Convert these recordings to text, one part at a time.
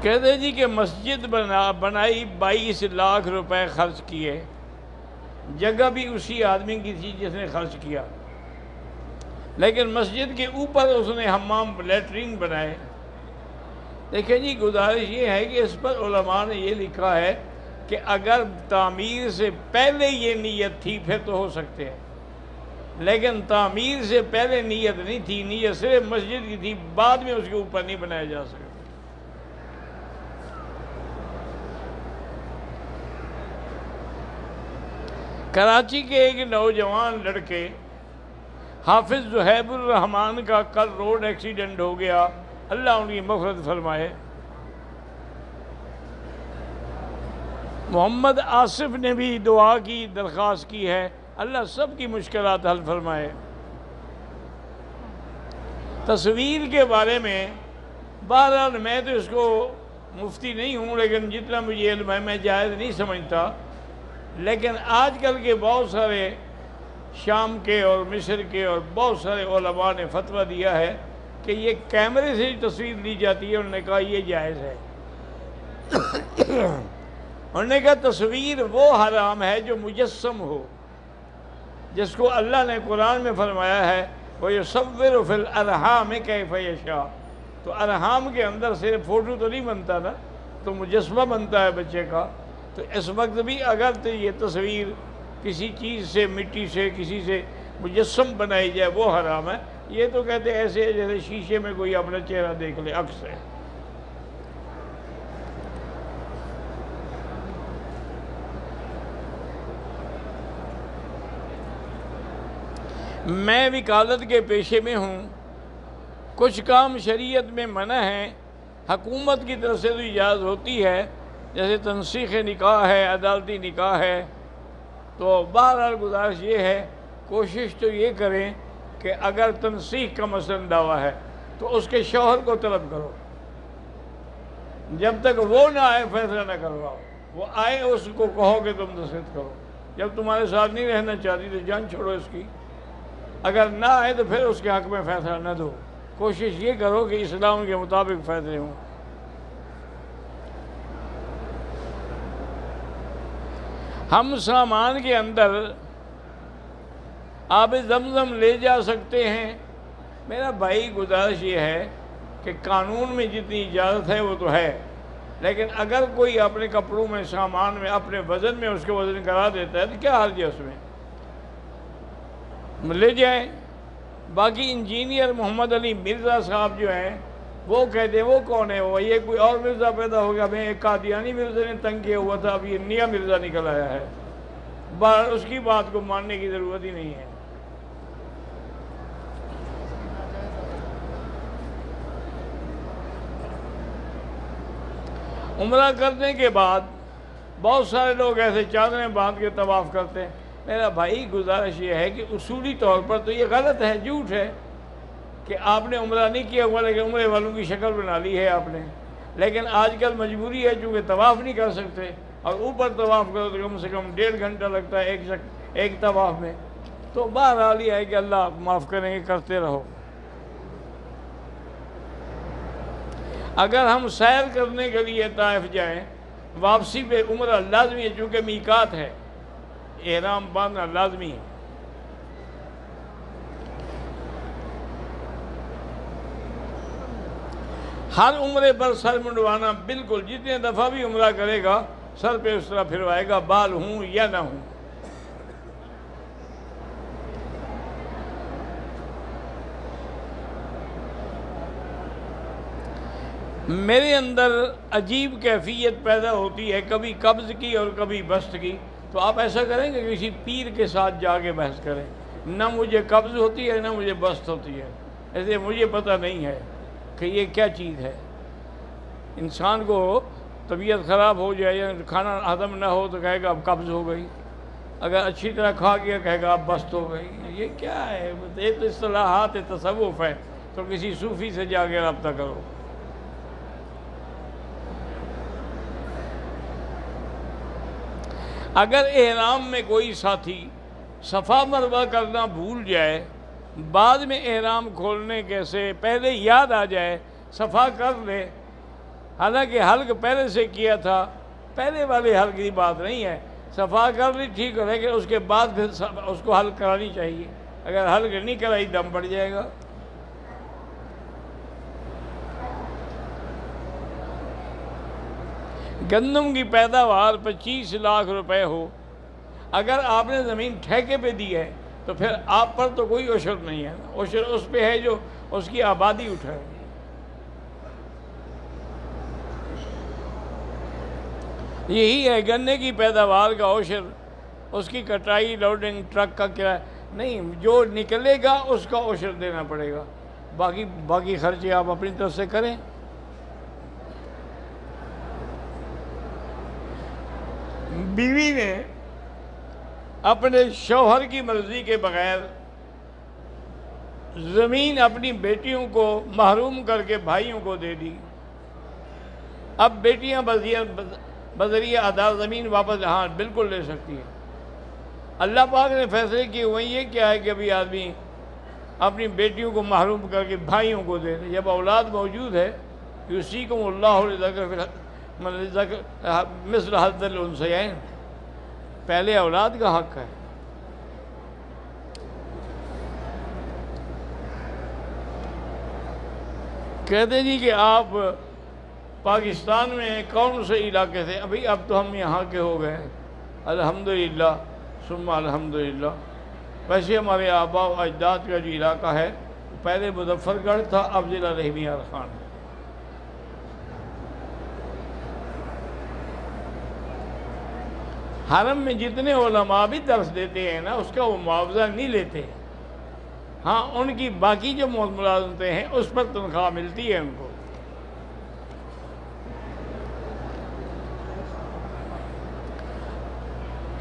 کہتے جی کہ مسجد بنائی 22 لاکھ روپے خرچ کیے، جگہ بھی اسی آدمی کی تھی جس نے خرچ کیا، لیکن مسجد کے اوپر اس نے حمام لیٹرین بنائے۔ دیکھیں جی، گزارش یہ ہے کہ اس پر علماء نے یہ لکھا ہے کہ اگر تعمیر سے پہلے یہ نیت تھی پھر تو ہو سکتے ہیں، لیکن تعمیر سے پہلے نیت نہیں تھی، نیت صرف مسجد کی تھی، بعد میں اس کے اوپر نہیں بنایا جا سکتا۔ کراچی کے ایک نوجوان لڑکے حافظ زہیب الرحمان کا کل روڈ ایکسیڈنٹ ہو گیا، اللہ ان کی مغفرت فرمائے۔ محمد آصف نے بھی دعا کی درخواست کی ہے، اللہ سب کی مشکلات حل فرمائے۔ تصویر کے بارے میں بہرحال میں تو اس کو مفتی نہیں ہوں، لیکن جتنا مجھے علم ہے میں جائز نہیں سمجھتا، لیکن آج کل کے بہت سارے شام کے اور مصر کے اور بہت سارے علماء نے فتویٰ دیا ہے کہ یہ کیمرے سے تصویر لی جاتی ہے، انہوں نے کہا یہ جائز ہے۔ انہوں نے کہا تصویر وہ حرام ہے جو مجسم ہو، جس کو اللہ نے قرآن میں فرمایا ہے وَيُصَوِّرُ فِي الْأَرْحَامِ كَيْفَ يَشَاءُ، تو ارحام کے اندر صرف فوٹو تو نہیں بنتا نا، تو مجسمہ بنتا ہے بچے کا۔ تو اس وقت بھی اگر تو یہ تصویر کسی چیز سے، مٹی سے، کسی سے مجسم بنائی جائے وہ حرام ہے۔ یہ تو کہتے ہیں ایسے جیسے شیشے میں کوئی اپنا چہرہ دیکھ لے، عکس ہے۔ میں وکالت کے پیشے میں ہوں، کچھ کام شریعت میں منع ہیں، حکومت کی طرف سے تو اجازت ہوتی ہے، جیسے تنسیخ نکاح ہے، عدالتی نکاح ہے۔ تو بہرحال گزارش یہ ہے، کوشش تو یہ کریں کہ اگر تنسیخ کا مثلا دعویٰ ہے تو اس کے شوہر کو طلب کرو، جب تک وہ نہ آئے فیصلہ نہ کرواؤ، وہ آئے اس کو کہو کہ تم دستخط کرو۔ جب تمہارے ساتھ نہیں رہنا چاہتی تو جان چھوڑو اس کی، اگر نہ آئے تو پھر اس کے حق میں فیصلہ نہ دو۔ کوشش یہ کرو کہ اسلام کے مطابق فیصلے ہوں۔ ہم سامان کے اندر آب زمزم لے جا سکتے ہیں؟ میرا بھائی گزارش یہ ہے کہ قانون میں جتنی اجازت ہے وہ تو ہے، لیکن اگر کوئی اپنے کپڑوں میں، سامان میں، اپنے وزن میں اس کو وزن کرا دیتا ہے تو کیا حرج ہے اس میں؟ لے جائیں۔ باقی انجینئر محمد علی مرزا صاحب جو ہیں وہ کہتے ہیں، وہ کون ہے؟ وہ یہ کوئی اور مرزا پیدا ہو گیا، میں ایک قادیانی مرزا نے تنگ کیا ہوا تھا، اب یہ نیا مرزا نکل آیا ہے، اس کی بات کو ماننے کی ضرورت ہی نہیں ہے۔ عمرہ کرنے کے بعد بہت سارے لوگ ایسے چادریں باندھ کے طواف کرتے ہیں۔ میرا بھائی گزارش یہ ہے کہ اصولی طور پر تو یہ غلط ہے، جھوٹ ہے کہ آپ نے عمرہ نہیں کیا ہوا لیکن عمرے والوں کی شکل بنا لی ہے آپ نے، لیکن آج کل مجبوری ہے چونکہ طواف نہیں کر سکتے، اور اوپر طواف کرو تو کم سے کم 1.5 گھنٹہ لگتا ہے ایک طواف میں۔ تو بہرحال یہ ہے کہ اللہ معاف کریں گے، کرتے رہو۔ اگر ہم سیر کرنے کے لیے طائف جائیں، واپسی پہ عمرہ لازمی ہے، چونکہ میقات ہے، احرام باندھنا لازمی ہے۔ ہر عمرے پر سر منڈوانا، بالکل جتنے دفعہ بھی عمرہ کرے گا سر پہ اس طرح پھروائے گا، بال ہوں یا نہ ہوں۔ میرے اندر عجیب کیفیت پیدا ہوتی ہے، کبھی قبض کی اور کبھی بسط کی، تو آپ ایسا کریں کہ کسی پیر کے ساتھ جا کے بحث کریں۔ نہ مجھے قبض ہوتی ہے نہ مجھے بسط ہوتی ہے، ایسے مجھے پتہ نہیں ہے کہ یہ کیا چیز ہے۔ انسان کو طبیعت خراب ہو جائے یا کھانا ہضم نہ ہو تو کہے گا اب قبض ہو گئی، اگر اچھی طرح کھا گیا کہے گا اب بسط ہو گئی۔ یہ کیا ہے؟ یہ تو اصطلاحات تصوف ہے، تو کسی صوفی سے جا کے رابطہ کرو۔ اگر احرام میں کوئی ساتھی صفا مروہ کرنا بھول جائے، بعد میں احرام کھولنے کے سے پہلے یاد آ جائے، صفا کر لے، حالانکہ حلق پہلے سے کیا تھا، پہلے والے حلق کی بات نہیں ہے، صفا کر لی ٹھیک ہے، لیکن اس کے بعد پھر اس کو حلق کرانی چاہیے، اگر حلق نہیں کرائی دم پڑ جائے گا۔ گندم کی پیداوار 25 لاکھ روپے ہو، اگر آپ نے زمین ٹھیکے پہ دی ہے تو پھر آپ پر تو کوئی عشر نہیں ہے، عشر اس پہ ہے جو اس کی آبادی اٹھائے۔ یہی ہے گنے کی پیداوار کا عشر، اس کی کٹائی، لوڈنگ، ٹرک کا کرایہ نہیں، جو نکلے گا اس کا عشر دینا پڑے گا، باقی خرچے آپ اپنی طرف سے کریں۔ بیوی نے اپنے شوہر کی مرضی کے بغیر زمین اپنی بیٹیوں کو محروم کر کے بھائیوں کو دے دی، اب بیٹیاں بذریعہ عدالت زمین واپس ہاں بالکل لے سکتی ہیں۔ اللہ پاک نے فیصلے کیے ہوئے، یہ کیا ہے کہ ابھی آدمی اپنی بیٹیوں کو محروم کر کے بھائیوں کو دے دے، جب اولاد موجود ہے یوصیکم اللہ مثل حظ الانثیین، پہلے اولاد کا حق ہے۔ کہتے جی کہ آپ پاکستان میں کون سے علاقے سے؟ ابھی اب تو ہم یہاں کے ہو گئے، الحمدللہ ثم الحمدللہ۔ ویسے ہمارے آباء و اجداد کا جو علاقہ ہے پہلے مظفر گڑھ تھا، اب ضلع رحیم یار خان۔ حرم میں جتنے علماء بھی درس دیتے ہیں نا، اس کا وہ معاوضہ نہیں لیتے، ہاں ان کی باقی جو ملازمتیں ہیں اس پر تنخواہ ملتی ہے ان کو۔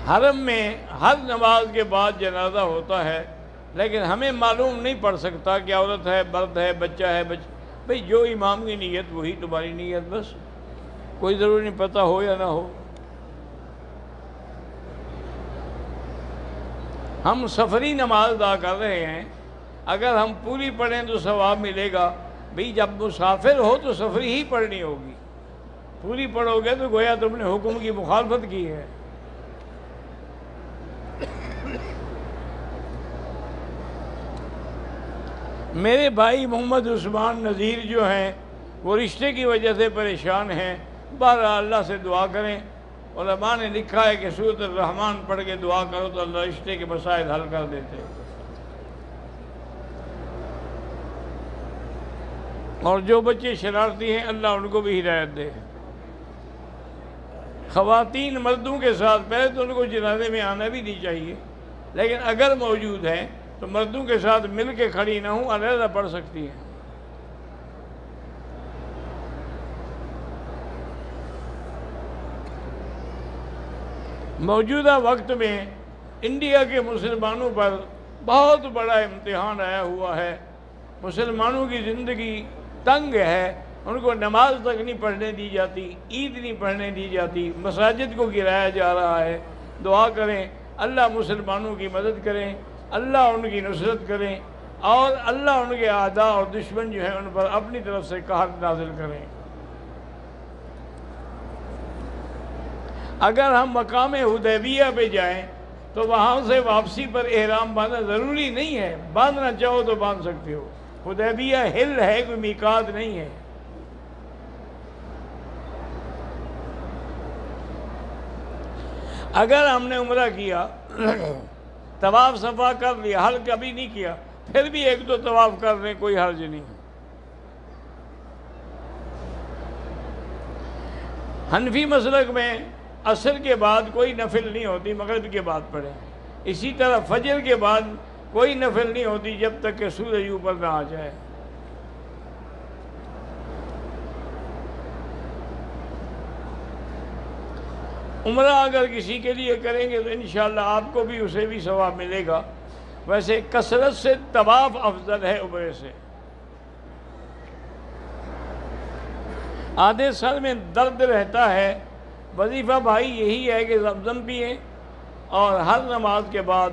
حرم میں ہر نماز کے بعد جنازہ ہوتا ہے، لیکن ہمیں معلوم نہیں پڑ سکتا کہ عورت ہے، مرد ہے، بچہ ہے، بھئی جو امام کی نیت وہی تمہاری نیت، بس کوئی ضروری نہیں پتہ ہو یا نہ ہو۔ ہم سفری نماز ادا کر رہے ہیں، اگر ہم پوری پڑھیں تو ثواب ملے گا، بھئی جب مسافر ہو تو سفری ہی پڑھنی ہوگی، پوری پڑھو گے تو گویا تم نے حکم کی مخالفت کی ہے۔ میرے بھائی محمد عثمان نذیر جو ہیں وہ رشتے کی وجہ سے پریشان ہیں، بہرحال اللہ سے دعا کریں، علماء نے لکھا ہے کہ سورۃ الرحمن پڑھ کے دعا کرو تو اللہ رشتے کے مسائل حل کر دیتے ہیں۔ اور جو بچے شرارتی ہیں اللہ ان کو بھی ہدایت دے۔ خواتین مردوں کے ساتھ پہلے تو ان کو جنازے میں آنا بھی نہیں چاہیے، لیکن اگر موجود ہیں تو مردوں کے ساتھ مل کے کھڑی نہ ہوں، علیحدہ پڑھ سکتی ہیں۔ موجودہ وقت میں انڈیا کے مسلمانوں پر بہت بڑا امتحان آیا ہوا ہے، مسلمانوں کی زندگی تنگ ہے، ان کو نماز تک نہیں پڑھنے دی جاتی، عید نہیں پڑھنے دی جاتی، مساجد کو گرایا جا رہا ہے۔ دعا کریں اللہ مسلمانوں کی مدد کریں، اللہ ان کی نصرت کریں، اور اللہ ان کے اعداء اور دشمن جو ہیں ان پر اپنی طرف سے قہر نازل کریں۔ اگر ہم مقام حدیبیہ پہ جائیں تو وہاں سے واپسی پر احرام باندھنا ضروری نہیں ہے، باندھنا چاہو تو باندھ سکتے ہو، حدیبیہ ہل ہے، کوئی میقات نہیں ہے۔ اگر ہم نے عمرہ کیا، طواف صفا کر لیا، حل کبھی نہیں کیا، پھر بھی ایک دو طواف کر لیں، کوئی حرج نہیں۔ حنفی مسلک میں عصر کے بعد کوئی نفل نہیں ہوتی، مغرب کے بعد پڑھیں۔ اسی طرح فجر کے بعد کوئی نفل نہیں ہوتی جب تک کہ سورج اوپر نہ آ جائے۔ عمرہ اگر کسی کے لیے کریں گے تو انشاءاللہ آپ کو بھی اسے بھی ثواب ملے گا۔ ویسے کثرت سے طواف افضل ہے عمرے سے۔ آدھے سر میں درد رہتا ہے، وظیفہ بھائی یہی ہے کہ زمزم پئیں اور ہر نماز کے بعد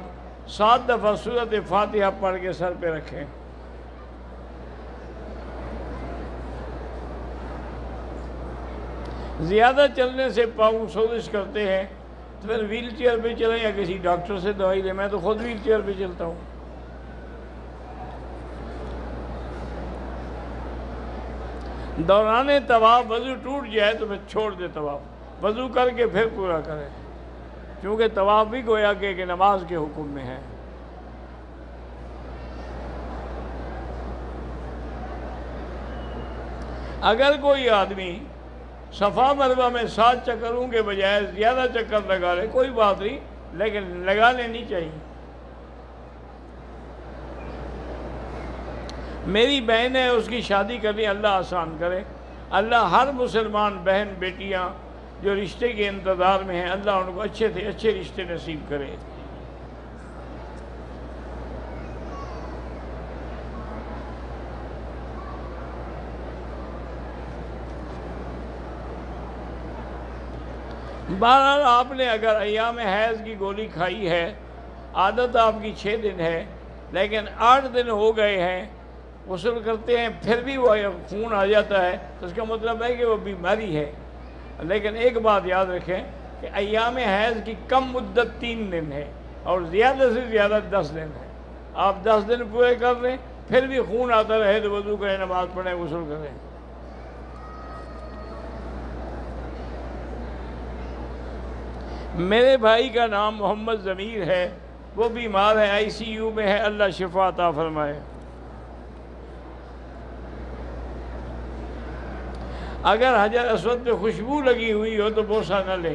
7 دفعہ سورۃ فاتحہ پڑھ کے سر پہ رکھیں۔ زیادہ چلنے سے پاؤں سوزش کرتے ہیں تو پھر ویل چیئر پہ چلیں یا کسی ڈاکٹر سے دوائی لیں. میں تو خود ویل چیئر پہ چلتا ہوں. دوران طواف وضو ٹوٹ جائے تو پھر چھوڑ دے طواف, وضو کر کے پھر پورا کرے, کیونکہ طواف بھی گویا کہ نماز کے حکم میں ہے. اگر کوئی آدمی صفا مروہ میں 7 چکروں کے بجائے زیادہ چکر لگا لے کوئی بات نہیں, لیکن لگا لینی چاہیے. میری بہن ہے, اس کی شادی کرنی, اللہ آسان کرے. اللہ ہر مسلمان بہن بیٹیاں جو رشتے کے انتظار میں ہیں, اللہ ان کو اچھے سے اچھے رشتے نصیب کرے. بہرحال آپ نے اگر ایام حیض کی گولی کھائی ہے, عادت آپ کی 6 دن ہے, لیکن 8 دن ہو گئے ہیں, غسل کرتے ہیں پھر بھی وہ خون آ جاتا ہے, تو اس کا مطلب ہے کہ وہ بیماری ہے. لیکن ایک بات یاد رکھیں کہ ایام حیض کی کم مدت 3 دن ہے اور زیادہ سے زیادہ 10 دن ہے. آپ 10 دن پورے کر لیں, پھر بھی خون آتا رہے تو وضو کریں, نماز پڑھیں, غسل کریں. میرے بھائی کا نام محمد ضمیر ہے, وہ بیمار ہے, ICU میں ہے, اللہ شفا عطا فرمائے. اگر حجر اسود پہ خوشبو لگی ہوئی ہو تو بوسہ نہ لے.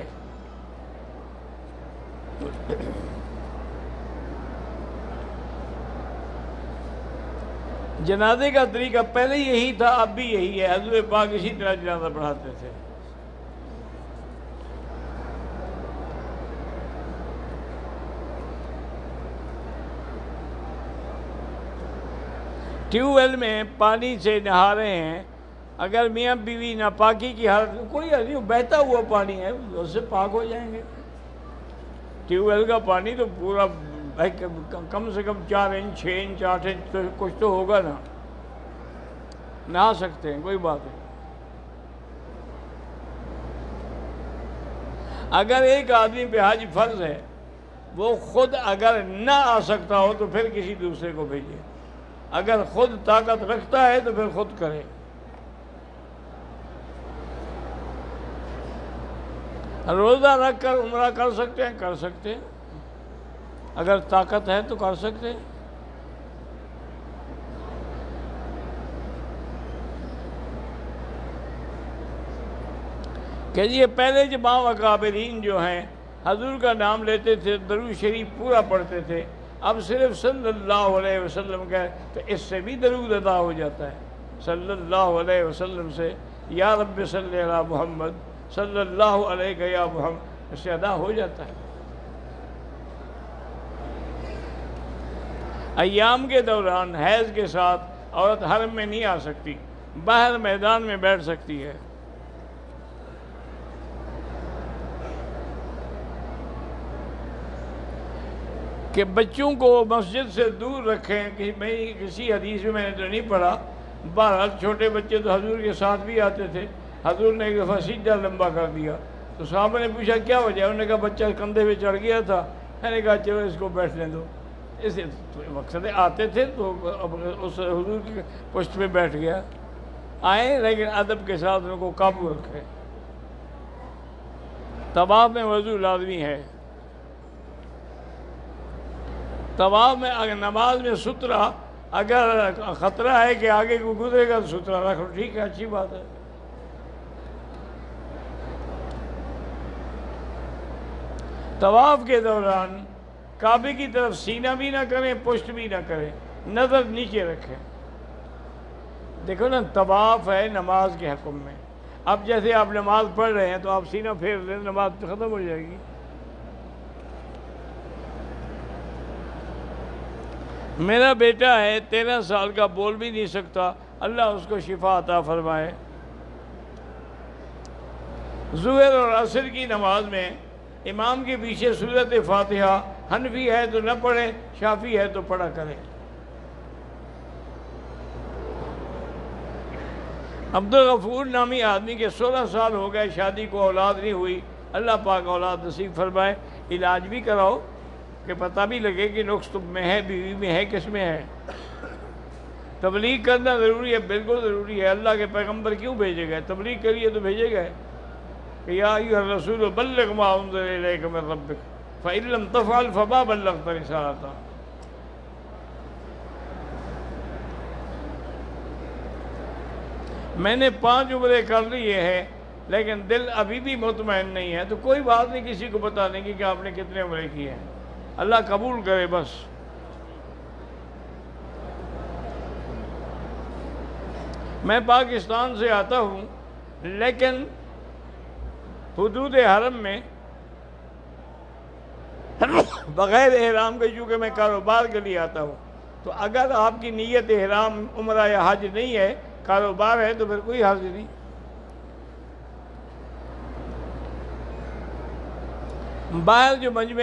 جنازے کا طریقہ پہلے یہی تھا, اب بھی یہی ہے. حضور پاک اسی طرح جنازہ پڑھاتے تھے. ٹیوب ویل میں پانی سے نہا رہے ہیں, اگر میاں بیوی ناپاکی کی حالت, کوئی نہیں, بہتا ہوا پانی ہے, اس سے پاک ہو جائیں گے. ٹیوب ویل کا پانی تو پورا کم سے کم 4 انچ 6 انچ 8 انچ تو کچھ تو ہوگا نا, نہا سکتے ہیں, کوئی بات نہیں. اگر ایک آدمی پہ حج فرض ہے, وہ خود اگر نہ آ سکتا ہو تو پھر کسی دوسرے کو بھیجے. اگر خود طاقت رکھتا ہے تو پھر خود کرے. روزہ رکھ کر عمرہ کر سکتے ہیں, کر سکتے ہیں, اگر طاقت ہے تو کر سکتے ہیں. کہ یہ پہلے جماع اکابرین جو ہیں حضور کا نام لیتے تھے, درود شریف پورا پڑھتے تھے. اب صرف صلی اللہ علیہ وسلم کا ہے تو اس سے بھی درود ادا ہو جاتا ہے. صلی اللہ علیہ وسلم سے یا رب صلی علی محمد صلی اللہ علیہ یا محمد, اس سے ادا ہو جاتا ہے. ایام کے دوران حیض کے ساتھ عورت حرم میں نہیں آ سکتی, باہر میدان میں بیٹھ سکتی ہے. کہ بچوں کو مسجد سے دور رکھیں. کہ میں کسی حدیث میں نے تو نہیں پڑھا, بہرحال چھوٹے بچے تو حضور کے ساتھ بھی آتے تھے. حضور نے ایک دفعہ سجدہ لمبا کر دیا تو صحابہ نے پوچھا کیا وجہ, انہوں نے کہا بچہ کندھے پہ چڑھ گیا تھا. میں نے کہا چلو اس کو بیٹھنے دو. اس مقصد آتے تھے تو اس حضور کی پشت پہ بیٹھ گیا. آئیں لیکن ادب کے ساتھ ان کو قابو رکھے. طواف میں وضو لازمی ہے. طواف میں اگر نماز میں سترہ, اگر خطرہ ہے کہ آگے کو گزرے گا تو سترہ رکھ لو, ٹھیک ہے, اچھی بات ہے. طواف کے دوران کعبے کی طرف سینہ بھی نہ کریں, پشت بھی نہ کریں, نظر نیچے رکھیں. دیکھو نا, طواف ہے نماز کے حکم میں. اب جیسے آپ نماز پڑھ رہے ہیں تو آپ سینہ پھیر لیں, نماز ختم ہو جائے گی. میرا بیٹا ہے 13 سال کا, بول بھی نہیں سکتا, اللہ اس کو شفا عطا فرمائے. ظہر اور عصر کی نماز میں امام کے پیچھے سورۃ فاتحہ, حنفی ہے تو نہ پڑھے, شافعی ہے تو پڑھا کرے. عبدالغفور نامی آدمی کے 16 سال ہو گئے، شادی کو اولاد نہیں ہوئی، اللہ پاک اولاد نصیب فرمائے، علاج بھی کراؤ کہ پتہ بھی لگے کہ نقص تم میں ہے، بیوی میں ہے، کس میں ہے۔ تبلیغ کرنا ضروری ہے، بالکل ضروری ہے، اللہ کے پیغمبر کیوں بھیجے گئے؟ تبلیغ کے لیے تو بھیجے گئے کہ یا ایھا الرسول بلغ ما انزل الیک من ربک فإن لم تفعل فما بلغت رسالتہ۔ میں نے 5 عمرے کر لیے ہیں لیکن دل ابھی بھی مطمئن نہیں ہے، تو کوئی بات نہیں کسی کو بتانے کی کہ آپ نے کتنے عمرے کیے ہیں، اللہ قبول کرے بس۔ میں پاکستان سے آتا ہوں لیکن حدود حرم میں بغیر احرام کے، چونکہ میں کاروبار کے لیے آتا ہوں، تو اگر آپ کی نیت احرام عمرہ یا حج نہیں ہے، کاروبار ہے، تو پھر کوئی حرج نہیں۔ باہر جو مجمع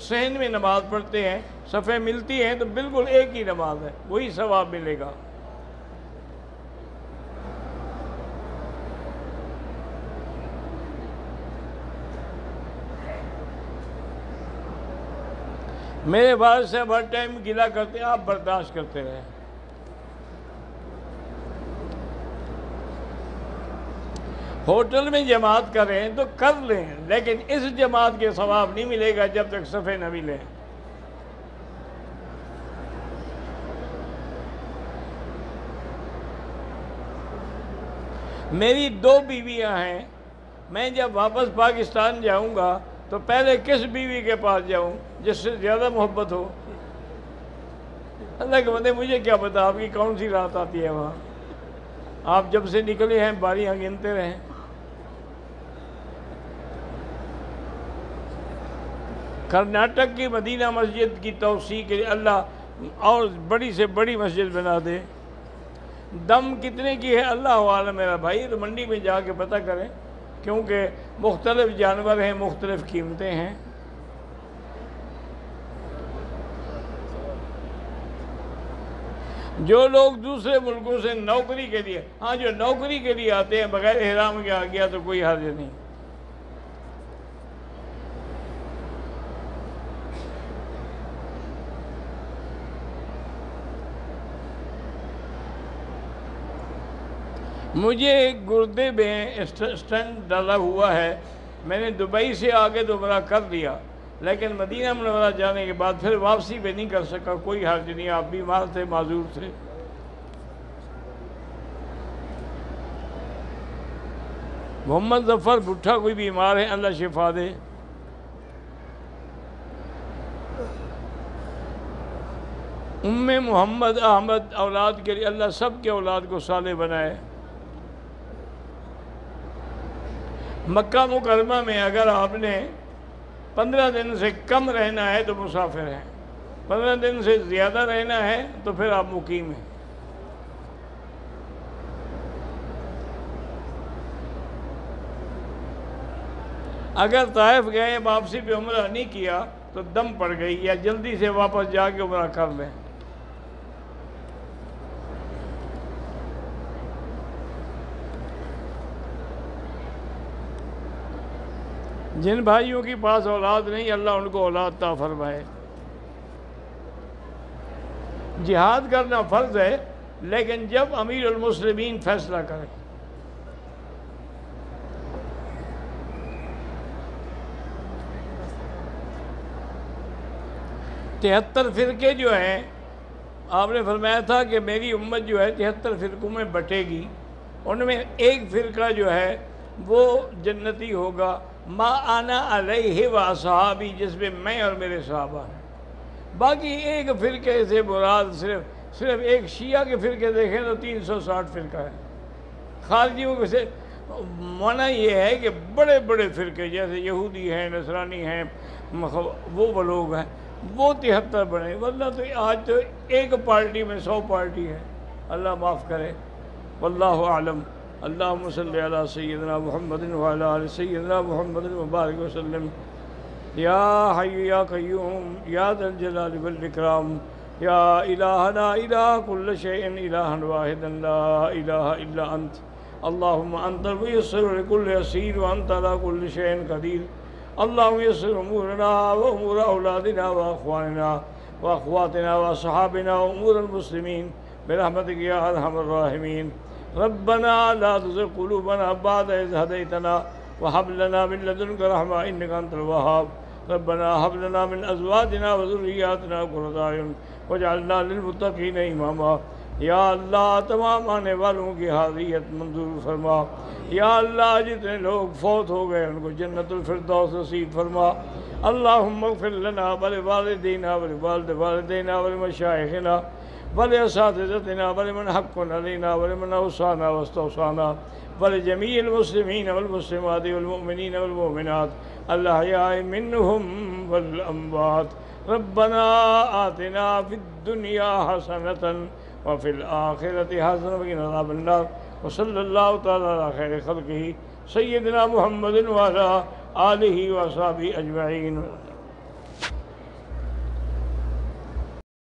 صحن میں نماز پڑھتے ہیں، صفیں ملتی ہیں، تو بالکل ایک ہی نماز ہے، وہی ثواب ملے گا۔ میرے والد صاحب ہر ٹائم گلہ کرتے ہیں، آپ برداشت کرتے رہیں۔ ہوٹل میں جماعت کریں تو کر لیں، لیکن اس جماعت کے ثواب نہیں ملے گا جب تک صفیں نہ ملیں۔ میری 2 بیویاں ہیں، میں جب واپس پاکستان جاؤں گا تو پہلے کس بیوی کے پاس جاؤں جس سے زیادہ محبت ہو؟ اللہ کے بندے، مجھے کیا پتا آپ کی کون سی رات آتی ہے وہاں، آپ جب سے نکلے ہیں باریاں گنتے رہیں۔ کرناٹک کی مدینہ مسجد کی توسیع کے لیے اللہ اور بڑی سے بڑی مسجد بنا دے۔ دم کتنے کی ہے اللہ عالم، میرا بھائی تو منڈی میں جا کے پتہ کریں، کیونکہ مختلف جانور ہیں، مختلف قیمتیں ہیں۔ جو لوگ دوسرے ملکوں سے نوکری کے لیے، ہاں جو نوکری کے لیے آتے ہیں بغیر احرام کے آ گیا تو کوئی حرج نہیں۔ مجھے ایک گردے میں اسٹنٹ ڈالا ہوا ہے، میں نے دبئی سے آگے تو عمرہ کر لیا، لیکن مدینہ منورہ جانے کے بعد پھر واپسی پہ نہیں کر سکا، کوئی حرج نہیں، آپ بیمار تھے، معذور تھے۔ محمد ظفر بھٹا کوئی بیمار ہے، اللہ شفا دے۔ ام محمد احمد اولاد کے لیے اللہ سب کے اولاد کو صالح بنائے۔ مکہ مکرمہ میں اگر آپ نے 15 دن سے کم رہنا ہے تو مسافر ہیں، 15 دن سے زیادہ رہنا ہے تو پھر آپ مقیم ہیں۔ اگر طائف گئے واپسی پہ عمرہ نہیں کیا تو دم پڑ گئی، یا جلدی سے واپس جا کے عمرہ کر لیں۔ جن بھائیوں کے پاس اولاد نہیں، اللہ ان کو اولاد عطا فرمائے۔ جہاد کرنا فرض ہے، لیکن جب امیر المسلمین فیصلہ کرے۔ تہتر فرقے جو ہیں، آپ نے فرمایا تھا کہ میری امت جو ہے 73 فرقوں میں بٹے گی، ان میں ایک فرقہ جو ہے وہ جنتی ہوگا، ما انا علیہ و اصحابی، جس میں اور میرے صحابہ ہیں۔ باقی ایک فرقے سے مراد صرف ایک شیعہ کے فرقے دیکھیں تو 360 فرقہ ہے۔ خارجیوں سے معنی یہ ہے کہ بڑے بڑے فرقے جیسے یہودی ہیں، نصرانی ہیں، وہ لوگ ہیں، وہ 73 بنے، ورنہ تو آج تو ایک پارٹی میں 100 پارٹی ہے، اللہ معاف کرے، واللہ اعلم۔ اللہم صلی علی سیدنا محمد وعلی آل سیدنا محمد وبارک وسلم۔ یا حی یا قیوم یا ذا الجلال والاکرام، یا الہنا الہ کل شیء الہا واحدا لا الہ الا انت، اللهم أنت الميسر لكل يسير وأنت على كل شيء قدير. اللهم يسر أمورنا وأمور أولادنا وأخواننا وأخواتنا وأصحابنا وأمور المسلمين برحمتك يا أرحم الراحمين. ربنا لا تزغ قلوبنا بعد إذ هديتنا وهب لنا من لدنك رحمة إنك أنت الوهاب. ربنا هب لنا من أزواجنا وذرياتنا قرة أعين واجعلنا للمتقين إماما. یا اللہ تمام آنے والوں کی حاضریت منظور فرما. یا اللہ جتنے لوگ فوت ہو گئے ان کو جنت الفردوس نصیب فرما. اللہم اغفر لنا ولوالدینا ولوالد والدینا ولمشائخنا ولاساتذتنا ولمن حق علینا ولمن اوصانا واستوصانا ولجميع المسلمين والمسلمات والمؤمنين والمؤمنات الأحياء منهم والأموات. ربنا آتنا في الدنيا حسنة وفي الآخرة حسنة وقنا عذاب النار. وصلى الله تعالى على خير خلقه سيدنا محمد وعلى آله وصحبه أجمعين.